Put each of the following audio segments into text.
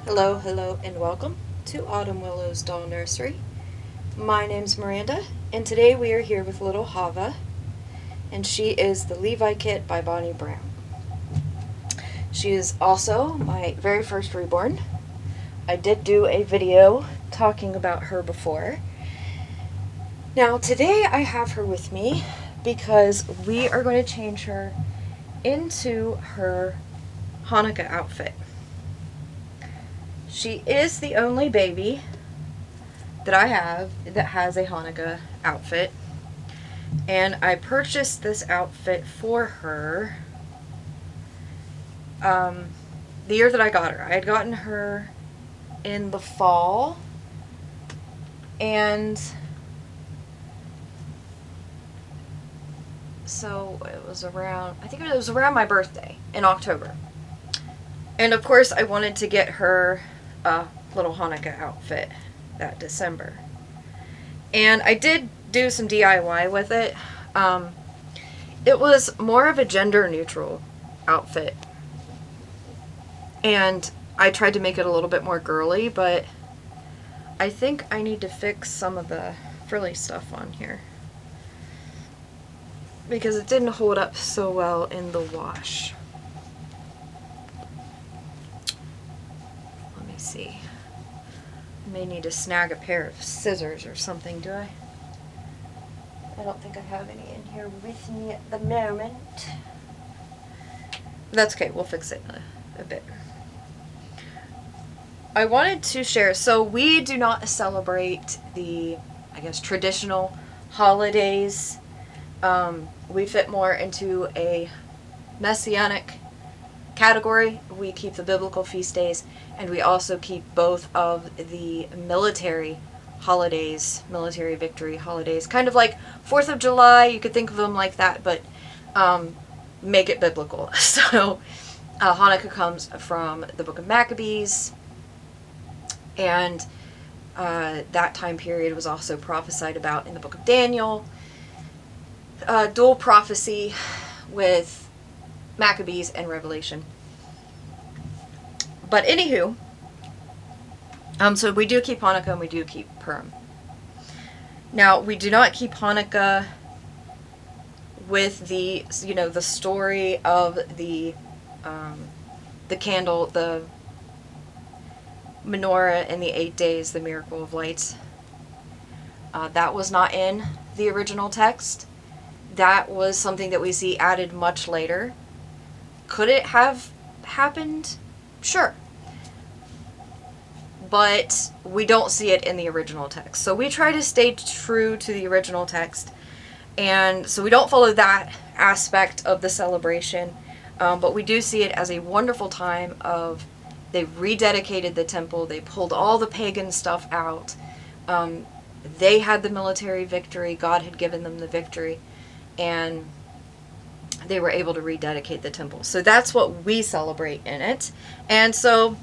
Hello, hello, and welcome to Autumn Willow's Doll Nursery. My name's Miranda, and today we are here with little Chavah, and she is the Levi Kit by Bonnie Brown. She is also my very first reborn. I did do a video talking about her before. Now, today I have her with me because we are going to change her into her Hanukkah outfit. She is the only baby that I have that has a Hanukkah outfit. And I purchased this outfit for her the year that I got her. I had gotten her in the fall. And so it was around, I think it was around my birthday in October. And of course I wanted to get her a little Hanukkah outfit that December. And I did do some DIY with it. It was more of a gender neutral outfit. And I tried to make it a little bit more girly, but I think I need to fix some of the frilly stuff on here, because it didn't hold up so well in the wash. See. I may need to snag a pair of scissors or something, do I? I don't think I have any in here with me at the moment. That's okay, we'll fix it in a bit. I wanted to share, so we do not celebrate the, I guess, traditional holidays. We fit more into a messianic category. We keep the biblical feast days, and we also keep both of the military holidays, military victory holidays, kind of like 4th of July. You could think of them like that, but make it biblical. So Hanukkah comes from the book of Maccabees, and that time period was also prophesied about in the book of Daniel. Dual prophecy with Maccabees and Revelation. But anywho, so we do keep Hanukkah and we do keep Purim. Now, we do not keep Hanukkah with the, the story of the candle, the menorah and the 8 days, the miracle of lights. That was not in the original text. That was something that we see added much later. Could it have happened? Sure. But we don't see it in the original text. So we try to stay true to the original text. And so we don't follow that aspect of the celebration. But we do see it as a wonderful time of, they rededicated the temple. They pulled all the pagan stuff out. They had the military victory. God had given them the victory. And they were able to rededicate the temple. So that's what we celebrate in it. And so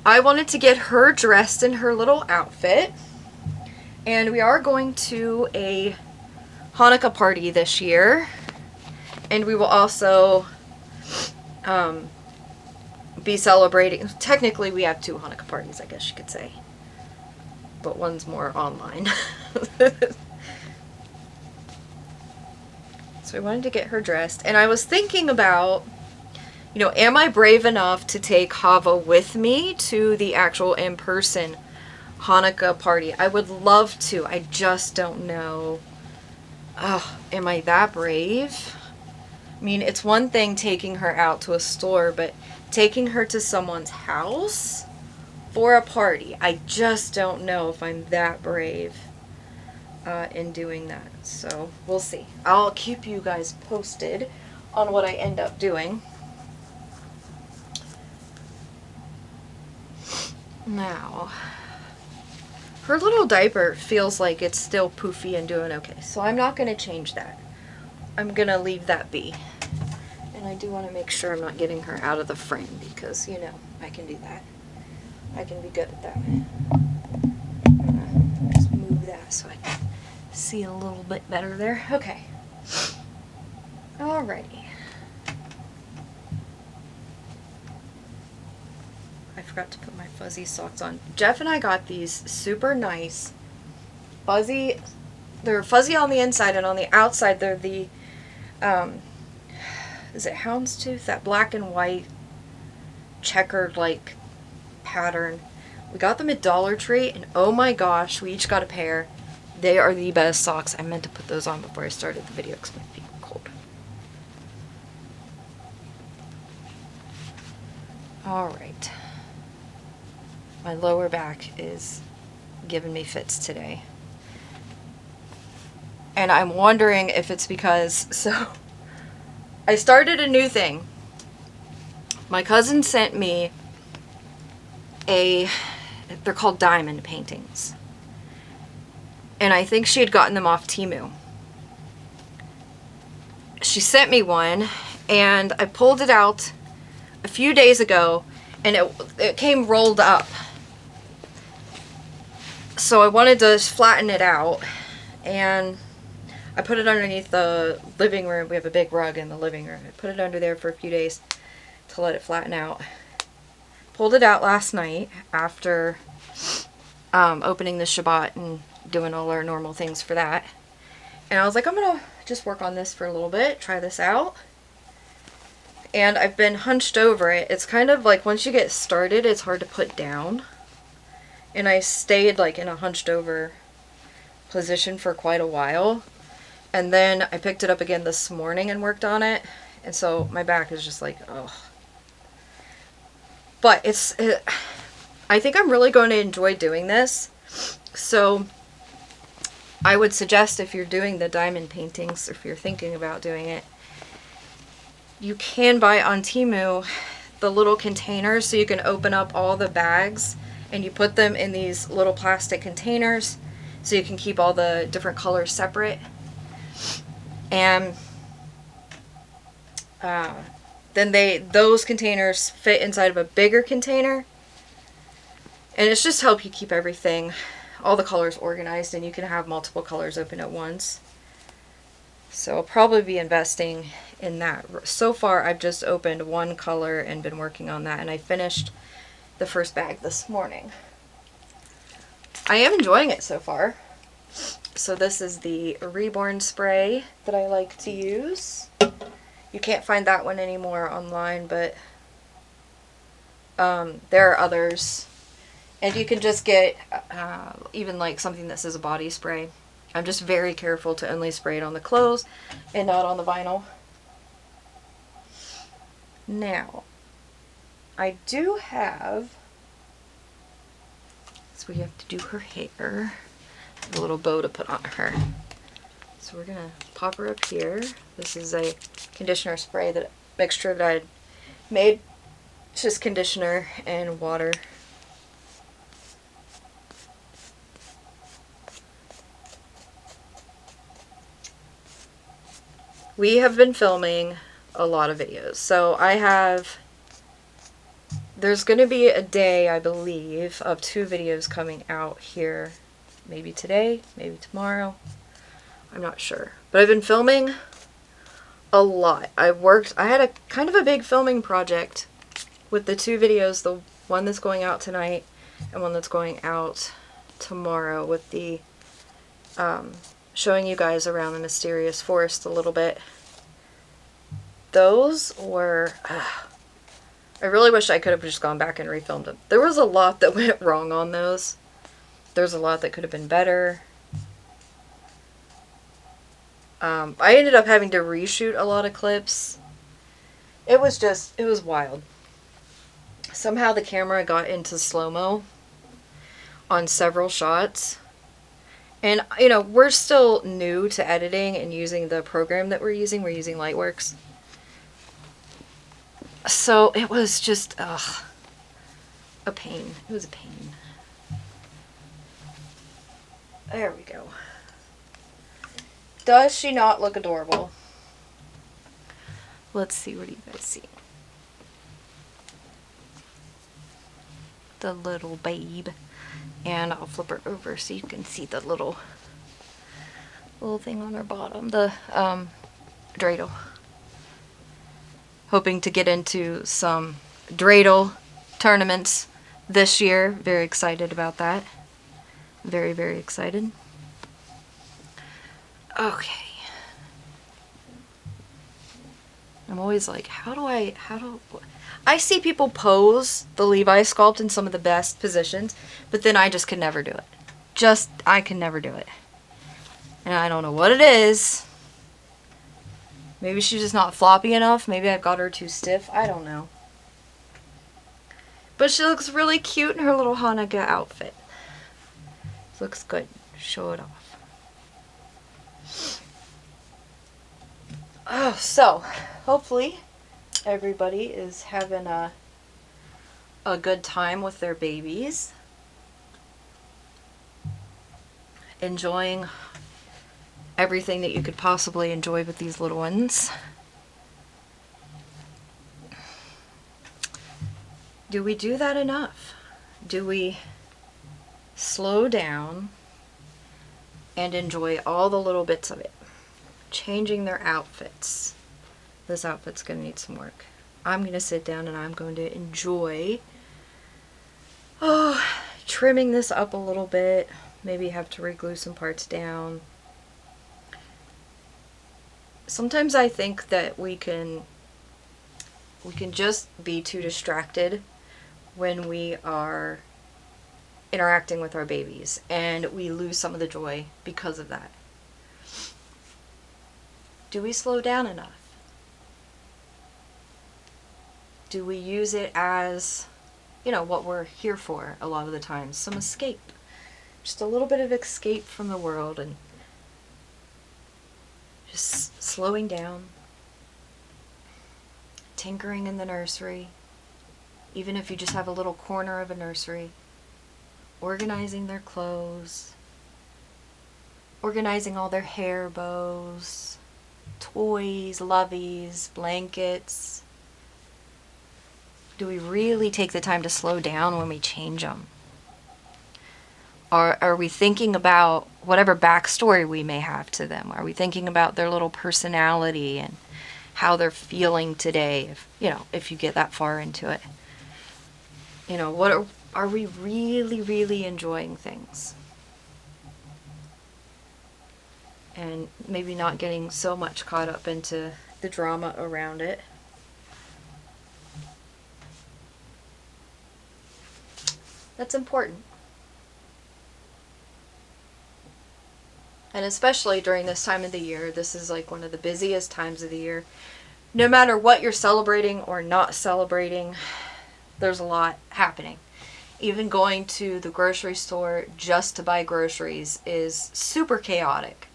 I wanted to get her dressed in her little outfit. And we are going to a Hanukkah party this year. And we will also be celebrating. Technically, we have 2 Hanukkah parties, I guess you could say. But one's more online. So I wanted to get her dressed. And I was thinking about, am I brave enough to take Chavah with me to the actual in-person Hanukkah party? I would love to. I just don't know. Oh, am I that brave? I mean, it's one thing taking her out to a store, but taking her to someone's house for a party, I just don't know if I'm that brave in doing that. So we'll see. I'll keep you guys posted on what I end up doing. Now, her little diaper feels like it's still poofy and doing okay, so I'm not going to change that. I'm going to leave that be. And I do want to make sure I'm not getting her out of the frame, because, I can do that. I can be good at that. Just move that so I can see a little bit better there. Okay. Alrighty. I forgot to put my fuzzy socks on. Jeff and I got these super nice fuzzy. They're fuzzy on the inside, and on the outside they're the is it houndstooth? That black and white checkered like pattern. We got them at Dollar Tree, and oh my gosh, we each got a pair. They are the best socks. I meant to put those on before I started the video because my feet were cold. Alright. My lower back is giving me fits today. And I'm wondering if it's because, so, I started a new thing. My cousin sent me they're called diamond paintings. And I think she had gotten them off Temu. She sent me one, and I pulled it out a few days ago, and it came rolled up. So I wanted to flatten it out, and I put it underneath the living room. We have a big rug in the living room. I put it under there for a few days to let it flatten out. Pulled it out last night after opening the Shabbat and doing all our normal things for that. And I was like, I'm going to just work on this for a little bit, try this out. And I've been hunched over it. It's kind of like once you get started, it's hard to put down. And I stayed like in a hunched over position for quite a while. And then I picked it up again this morning and worked on it. And so my back is just like, oh. But I think I'm really going to enjoy doing this. So I would suggest if you're doing the diamond paintings, if you're thinking about doing it, you can buy on Temu the little containers so you can open up all the bags and you put them in these little plastic containers so you can keep all the different colors separate. And then those containers fit inside of a bigger container, and it's just help you keep everything, all the colors organized, and you can have multiple colors open at once. So I'll probably be investing in that. So far I've just opened one color and been working on that, and I finished the first bag this morning. I am enjoying it so far. So this is the Reborn spray that I like to use. You can't find that one anymore online, but there are others. And you can just get even like something that says a body spray. I'm just very careful to only spray it on the clothes and not on the vinyl. Now, I do have, so we have to do her hair. A little bow to put on her. So we're gonna pop her up here. This is a conditioner spray, that mixture that I made. It's just conditioner and water. We have been filming a lot of videos. So there's gonna be a day, I believe, of 2 videos coming out here. Maybe today, maybe tomorrow. I'm not sure. But I've been filming a lot. I had a kind of a big filming project with the 2 videos, the one that's going out tonight and one that's going out tomorrow, with the showing you guys around the mysterious forest a little bit. Those were, I really wish I could have just gone back and refilmed them. There was a lot that went wrong on those. There's a lot that could have been better. I ended up having to reshoot a lot of clips. It was wild. Somehow the camera got into slow-mo on several shots. And, you know, we're still new to editing and using the program that we're using. We're using Lightworks. So it was just, a pain. It was a pain. There we go. Does she not look adorable? Let's see, what do you guys see? The little babe. And I'll flip her over so you can see the little thing on her bottom, the dreidel. Hoping to get into some dreidel tournaments this year. Very excited about that. Very, very excited. Okay. I'm always like, I see people pose the Levi sculpt in some of the best positions, but then I just can never do it. I can never do it. And I don't know what it is. Maybe she's just not floppy enough. Maybe I've got her too stiff. I don't know. But she looks really cute in her little Hanukkah outfit. Looks good. Show it off. Oh, so hopefully everybody is having a good time with their babies. Enjoying everything that you could possibly enjoy with these little ones. Do we do that enough? Do we slow down and enjoy all the little bits of it? Changing their outfits. This outfit's going to need some work. I'm going to sit down and I'm going to enjoy trimming this up a little bit. Maybe have to re-glue some parts down. Sometimes I think that we can just be too distracted when we are interacting with our babies, and we lose some of the joy because of that. Do we slow down enough? Do we use it as, what we're here for a lot of the time? Some escape. Just a little bit of escape from the world and just slowing down. Tinkering in the nursery. Even if you just have a little corner of a nursery. Organizing their clothes. Organizing all their hair bows. Toys, loveys, blankets. Do we really take the time to slow down when we change them? Or are we thinking about whatever backstory we may have to them? Are we thinking about their little personality and how they're feeling today, if you get that far into it? What are we really, really enjoying things? And maybe not getting so much caught up into the drama around it. That's important. And especially during this time of the year, this is like one of the busiest times of the year. No matter what you're celebrating or not celebrating, there's a lot happening. Even going to the grocery store just to buy groceries is super chaotic.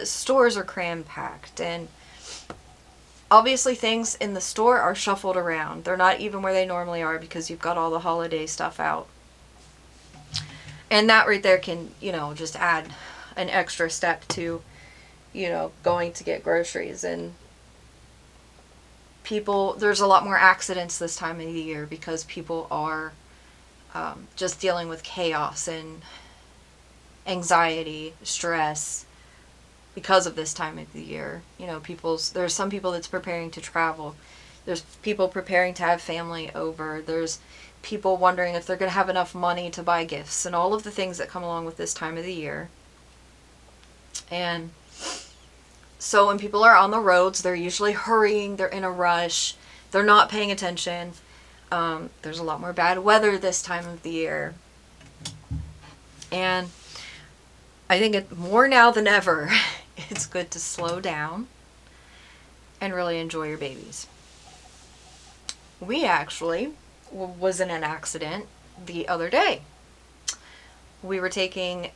Stores are cram-packed, and obviously things in the store are shuffled around. They're not even where they normally are because you've got all the holiday stuff out. And that right there can, just add an extra step to, going to get groceries. And there's a lot more accidents this time of the year because people are just dealing with chaos and anxiety, stress because of this time of the year. There's some people that's preparing to travel. There's people preparing to have family over. There's people wondering if they're going to have enough money to buy gifts and all of the things that come along with this time of the year. And so when people are on the roads, they're usually hurrying, they're in a rush, they're not paying attention. There's a lot more bad weather this time of the year. And I think more now than ever, it's good to slow down and really enjoy your babies. We actually was in an accident the other day. We had taken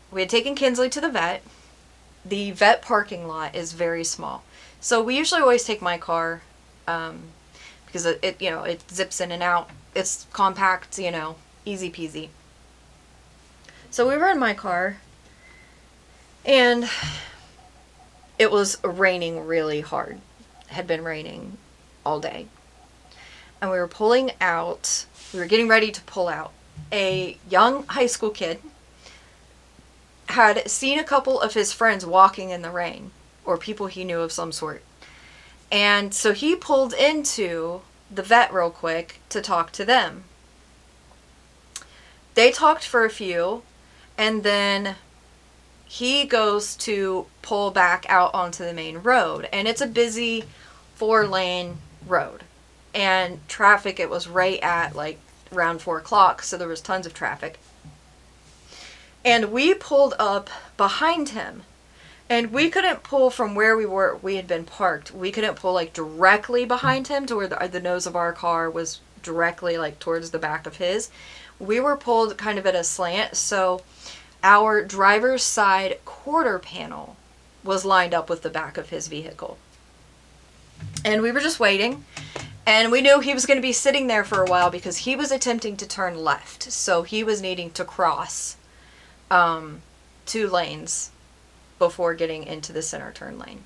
Kinsley to the vet. The vet parking lot is very small. So we usually always take my car, because it zips in and out. It's compact, easy peasy. So we were in my car, and it was raining really hard. It had been raining all day. And we were pulling out, we were getting ready to pull out. A young high school kid had seen a couple of his friends walking in the rain, or people he knew of some sort. And so he pulled into the vet real quick to talk to them. they talked for a few, and then he goes to pull back out onto the main road, and it's a busy 4-lane road, and traffic, it was right at like around 4 o'clock, so there was tons of traffic. And we pulled up behind him, and we couldn't pull from where we had been parked. We couldn't pull like directly behind him to where the nose of our car was directly like towards the back of his. We were pulled kind of at a slant, so our driver's side quarter panel was lined up with the back of his vehicle. And we were just waiting, and we knew he was going to be sitting there for a while because he was attempting to turn left, so he was needing to cross 2 lanes before getting into the center turn lane.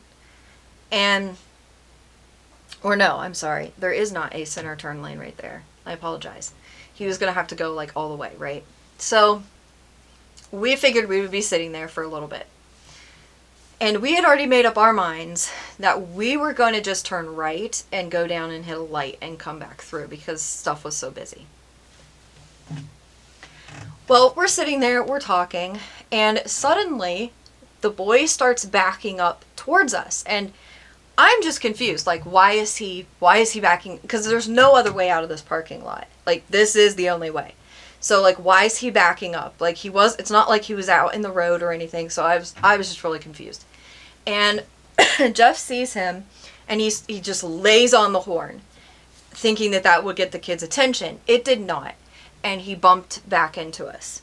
Or no, I'm sorry, there is not a center turn lane right there. I apologize. He was going to have to go like all the way, right? So we figured we would be sitting there for a little bit. And we had already made up our minds that we were going to just turn right and go down and hit a light and come back through because stuff was so busy. Well, we're sitting there, we're talking, and suddenly the boy starts backing up towards us, and I'm just confused. Like, why is he backing? Because there's no other way out of this parking lot. Like, this is the only way. So, like, why is he backing up? Like, it's not like he was out in the road or anything, so I was just really confused. And Jeff sees him, and he just lays on the horn, thinking that would get the kid's attention. It did not, and he bumped back into us.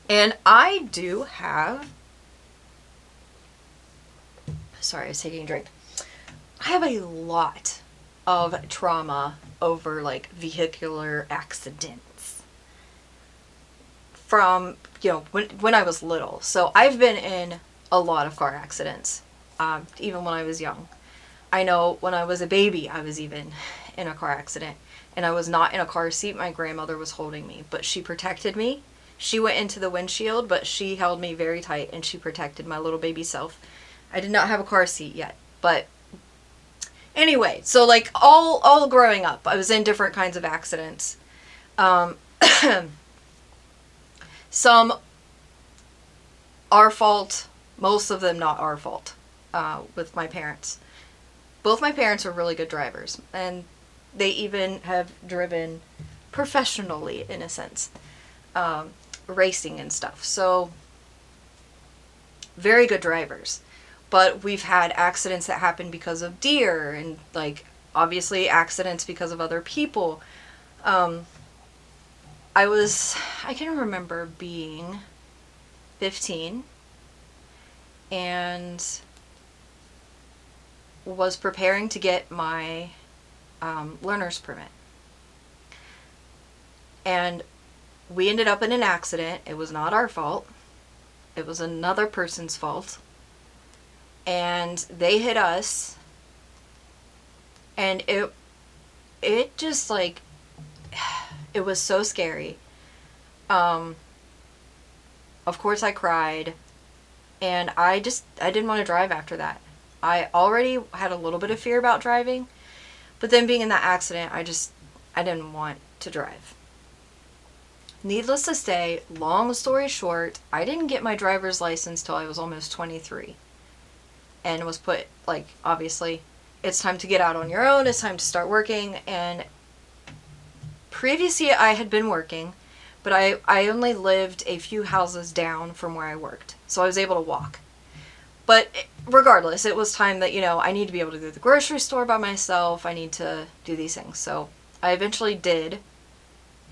And I do have... Sorry, I was taking a drink. I have a lot of trauma over, like, vehicular accidents from, when I was little. So I've been in a lot of car accidents, even when I was young. I know when I was a baby, I was even in a car accident, and I was not in a car seat. My grandmother was holding me, but she protected me. She went into the windshield, but she held me very tight, and she protected my little baby self. I did not have a car seat yet, but anyway, so like all growing up, I was in different kinds of accidents. Some our fault, most of them not our fault, with my parents. Both my parents are really good drivers, and they even have driven professionally, in a sense, racing and stuff. So, very good drivers. But we've had accidents that happen because of deer, and, like, obviously accidents because of other people. I can remember being 15 and was preparing to get my learner's permit. And we ended up in an accident. It was not our fault. It was another person's fault. And they hit us, and it just, like, it was so scary. Of course I cried, and I didn't want to drive after that. I already had a little bit of fear about driving, but then being in that accident, I didn't want to drive. Needless to say, long story short, I didn't get my driver's license till I was almost 23. And was put, like, obviously, it's time to get out on your own, it's time to start working, and previously I had been working, but I only lived a few houses down from where I worked, so I was able to walk. But regardless, it was time that, I need to be able to go to the grocery store by myself, I need to do these things, so I eventually did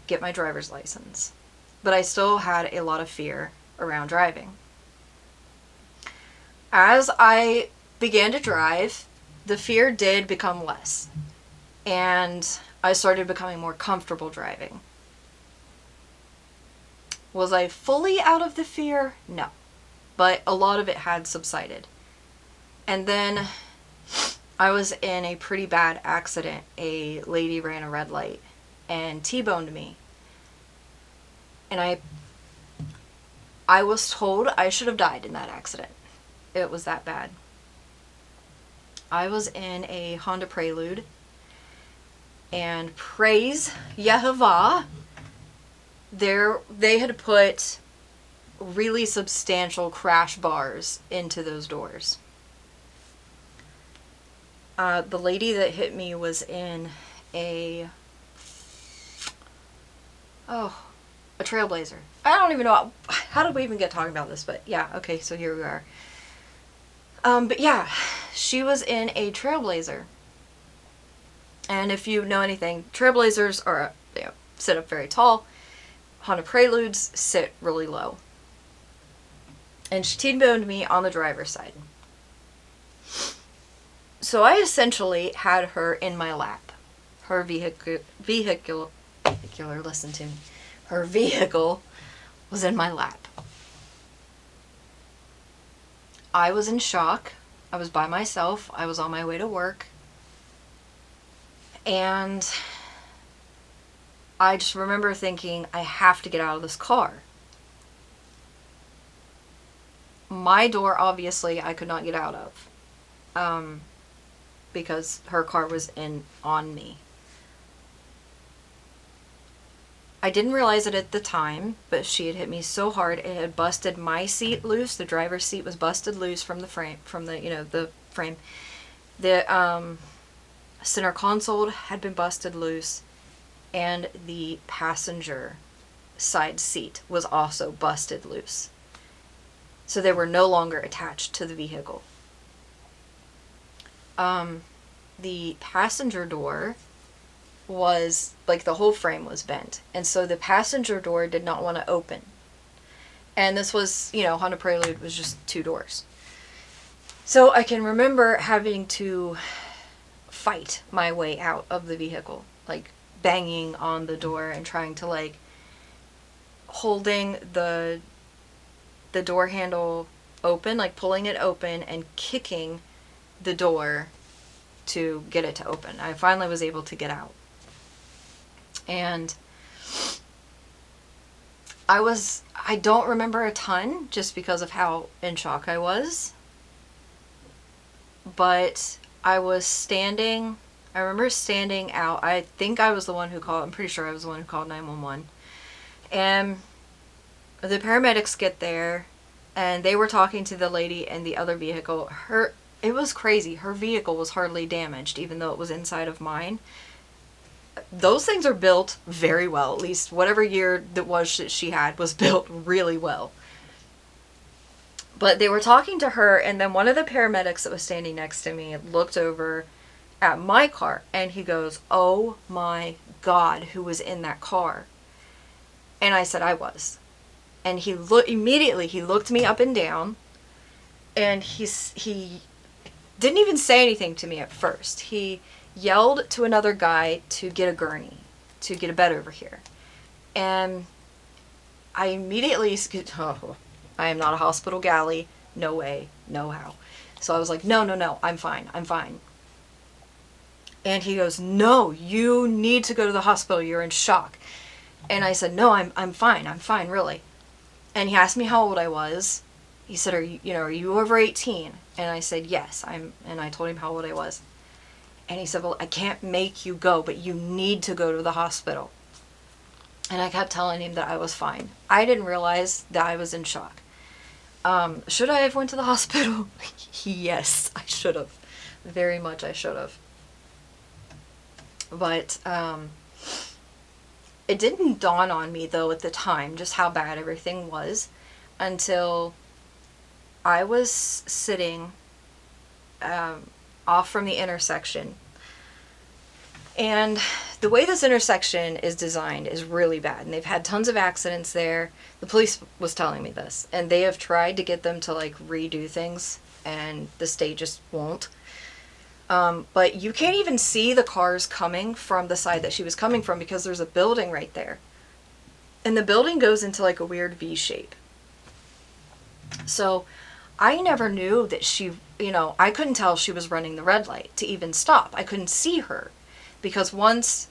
get my driver's license, but I still had a lot of fear around driving. As I began to drive, the fear did become less, and I started becoming more comfortable driving. Was I fully out of the fear? No, but a lot of it had subsided. And then I was in a pretty bad accident. A lady ran a red light and T-boned me, and I was told I should have died in that accident. It was that bad. I was in a Honda Prelude, and praise Yehovah, they had put really substantial crash bars into those doors. The lady that hit me was in a Trailblazer. I don't even know how did we even get talking about this, but yeah, okay, so here we are. But yeah, she was in a Trailblazer. And if you know anything, Trailblazers are, sit up very tall. Honda Preludes sit really low. And she T-boned me on the driver's side. So I essentially had her in my lap. Her vehicular, listen to me. Her vehicle was in my lap. I was in shock. I was by myself. I was on my way to work. And I just remember thinking, I have to get out of this car. My door, obviously, I could not get out of. Because her car was on me. I didn't realize it at the time, but she had hit me so hard it had busted my seat loose. The driver's seat was busted loose from the frame, the frame. The center console had been busted loose, and the passenger side seat was also busted loose. So they were no longer attached to the vehicle. The passenger door was, like, the whole frame was bent. And so the passenger door did not want to open. And this was, Honda Prelude was just 2 doors. So I can remember having to fight my way out of the vehicle. Like, banging on the door and trying to, holding the door handle open, pulling it open and kicking the door to get it to open. I finally was able to get out. And I don't remember a ton just because of how in shock I was. But I remember standing out. I think I was the one who called, I'm pretty sure I was the one who called 911. And the paramedics get there, and they were talking to the lady in the other vehicle. It was crazy. Her vehicle was hardly damaged, even though it was inside of mine. Those things are built very well. At least whatever year that she had was built really well. But they were talking to her, and then one of the paramedics that was standing next to me looked over at my car, and he goes, "Oh my God, who was in that car?" And I said, "I was." And he looked me up and down, and he didn't even say anything to me at first. He yelled to another guy to get a gurney, to get a bed over here. And I immediately said, "Oh, I am not a hospital galley. No way, no how." So I was like, no, I'm fine. And he goes, "No, you need to go to the hospital. You're in shock." And I said, "No, I'm fine, really." And he asked me how old I was. He said, are you over 18? And I said, "Yes." And I told him how old I was. And he said, "Well, I can't make you go, but you need to go to the hospital." And I kept telling him that I was fine. I didn't realize that I was in shock. Should I have went to the hospital? Yes, I should have. Very much I should have. But it didn't dawn on me, though, at the time, just how bad everything was, until I was sitting off from the intersection. And the way this intersection is designed is really bad, and they've had tons of accidents there. The police was telling me this, and they have tried to get them to redo things, and the state just won't. But you can't even see the cars coming from the side that she was coming from because there's a building right there. And the building goes into a weird V shape. So I never knew that she, I couldn't tell she was running the red light to even stop. I couldn't see her because once,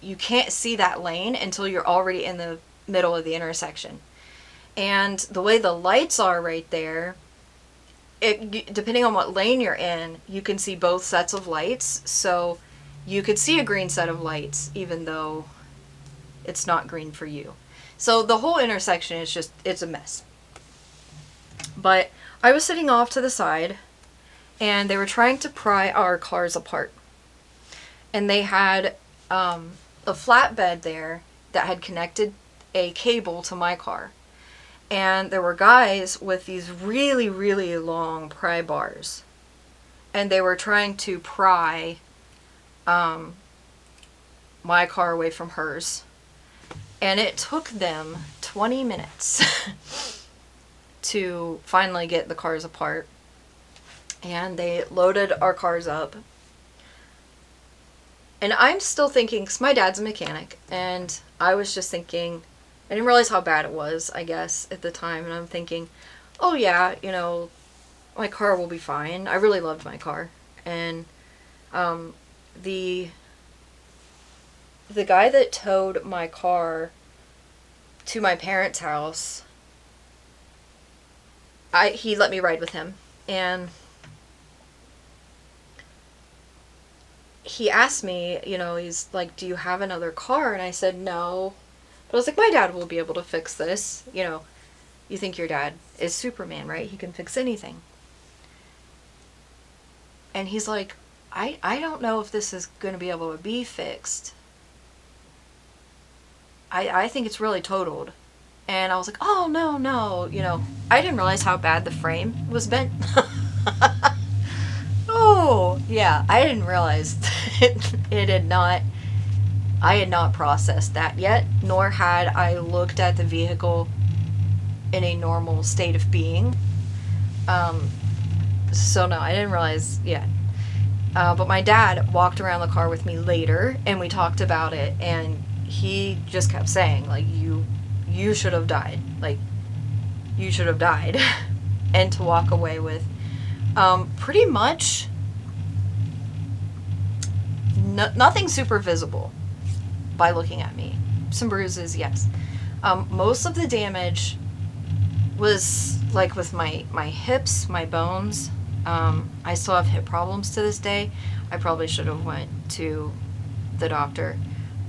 you can't see that lane until you're already in the middle of the intersection. And the way the lights are right there, depending on what lane you're in, you can see both sets of lights. So you could see a green set of lights even though it's not green for you. So the whole intersection is just, it's a mess. But I was sitting off to the side, and they were trying to pry our cars apart. And they had a flatbed there that had connected a cable to my car. And there were guys with these really, really long pry bars. And they were trying to pry my car away from hers. And it took them 20 minutes to finally get the cars apart. And they loaded our cars up. And I'm still thinking, because my dad's a mechanic, and I was just thinking, I didn't realize how bad it was, I guess, at the time. And I'm thinking, oh yeah, you know, my car will be fine. I really loved my car. And the guy that towed my car to my parents' house, he let me ride with him. And he asked me, you know, he's like, do you have another car? And I said, no. But I was like, my dad will be able to fix this. You know, you think your dad is Superman, right? He can fix anything. And he's like, I don't know if this is going to be able to be fixed. I think it's really totaled. And I was like, oh, no. You know, I didn't realize how bad the frame was bent. Oh, yeah, I didn't realize it had not, I had not processed that yet, nor had I looked at the vehicle in a normal state of being. So no, I didn't realize yet. But my dad walked around the car with me later, and we talked about it, and he just kept saying, like, you should have died. Like, you should have died. And to walk away with pretty much nothing super visible by looking at me. Some bruises, yes. Most of the damage was like with my hips, my bones. I still have hip problems to this day. I probably should have went to the doctor.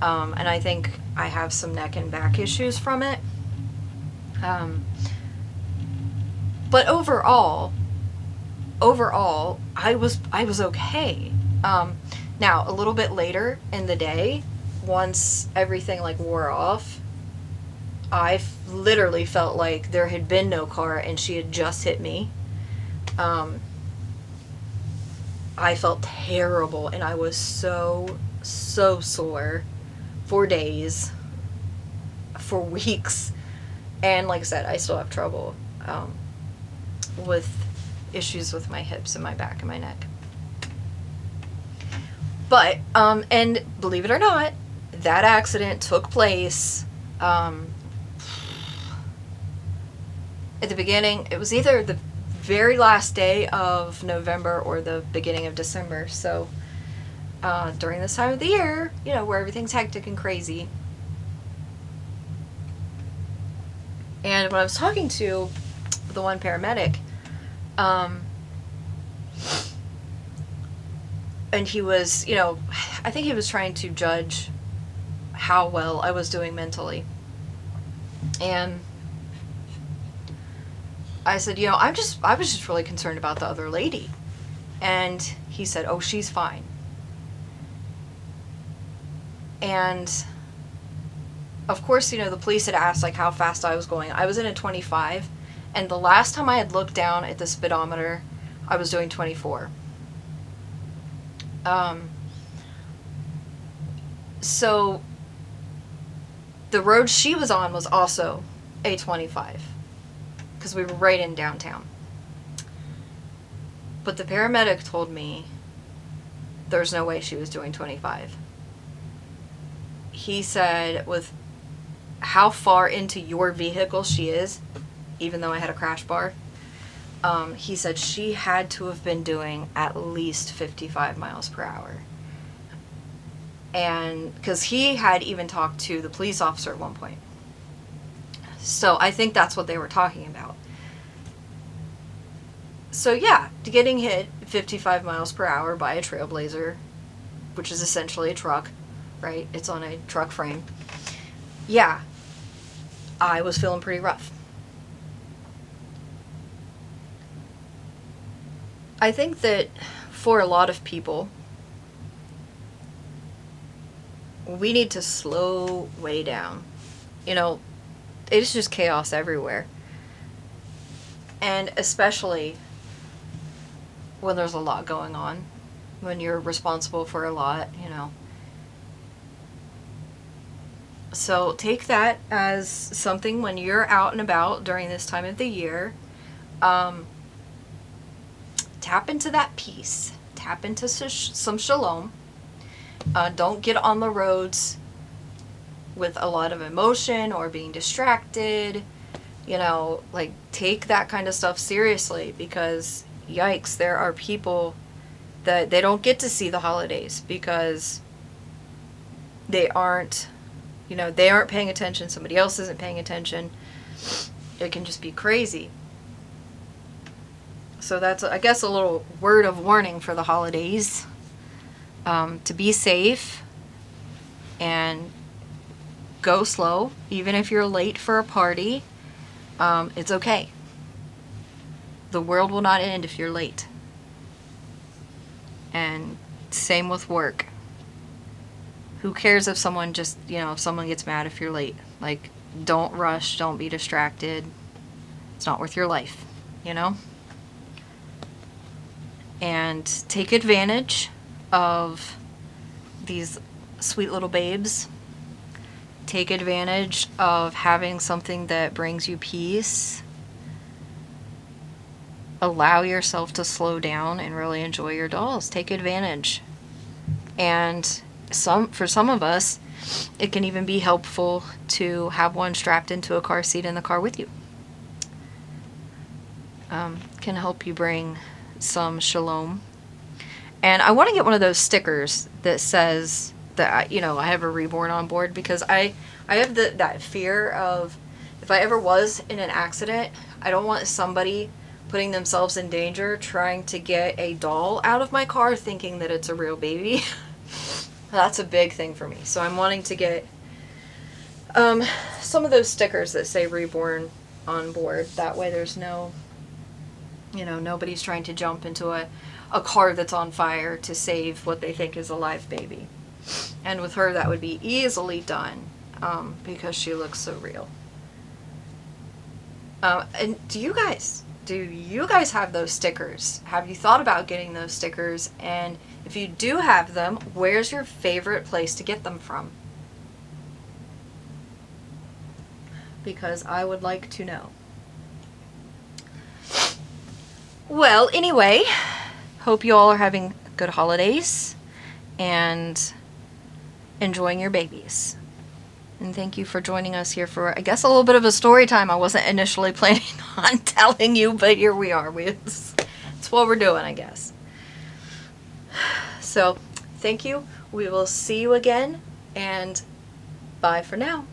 And I think I have some neck and back issues from it. But overall, I was okay. Now, a little bit later in the day, once everything like wore off, I literally felt like there had been no car and she had just hit me. I felt terrible, and I was so sore for days, for weeks. And like I said, I still have trouble with issues with my hips and my back and my neck. But, and believe it or not, that accident took place at the beginning. It was either the very last day of November or the beginning of December. So during this time of the year, you know, where everything's hectic and crazy. And when I was talking to the one paramedic, and he was, you know, I think he was trying to judge how well I was doing mentally. And I said, you know, I was just really concerned about the other lady. And he said, oh, she's fine. And of course, you know, the police had asked like how fast I was going. I was in a 25, and the last time I had looked down at the speedometer, I was doing 24. So the road she was on was also a 25, because we were right in downtown. But the paramedic told me there's no way she was doing 25. He said with how far into your vehicle she is, even though I had a crash bar, he said she had to have been doing at least 55 miles per hour. And because he had even talked to the police officer at one point. So I think that's what they were talking about. So yeah, getting hit 55 miles per hour by a Trailblazer, which is essentially a truck, right? It's on a truck frame. Yeah. I was feeling pretty rough. I think that for a lot of people, we need to slow way down. You know, it's just chaos everywhere. And especially when there's a lot going on, when you're responsible for a lot, you know. So take that as something when you're out and about during this time of the year. Tap into that peace. Tap into some shalom. Don't get on the roads with a lot of emotion or being distracted. You know, like, take that kind of stuff seriously, because yikes, there are people that they don't get to see the holidays because they aren't, you know, they aren't paying attention. Somebody else isn't paying attention. It can just be crazy. So that's, I guess, a little word of warning for the holidays. To be safe and go slow. Even if you're late for a party, it's okay. The world will not end if you're late. And same with work. Who cares if someone just, you know, if someone gets mad if you're late? Like, don't rush, don't be distracted. It's not worth your life, you know? And take advantage of these sweet little babes. Take advantage of having something that brings you peace. Allow yourself to slow down and really enjoy your dolls. Take advantage. And for some of us, it can even be helpful to have one strapped into a car seat in the car with you. Can help you bring some shalom. And I want to get one of those stickers that says that, you know, I have a reborn on board, because I have that fear of, if I ever was in an accident, I don't want somebody putting themselves in danger trying to get a doll out of my car thinking that it's a real baby. That's a big thing for me. So I'm wanting to get some of those stickers that say reborn on board. That way there's no, you know, nobody's trying to jump into a car that's on fire to save what they think is a live baby. And with her, that would be easily done, because she looks so real. And do you guys have those stickers? Have you thought about getting those stickers? And if you do have them, where's your favorite place to get them from? Because I would like to know. Well, anyway, hope you all are having good holidays and enjoying your babies. And thank you for joining us here for, I guess, a little bit of a story time. I wasn't initially planning on telling you, but here we are. It's what we're doing, I guess. So, thank you. We will see you again, and bye for now.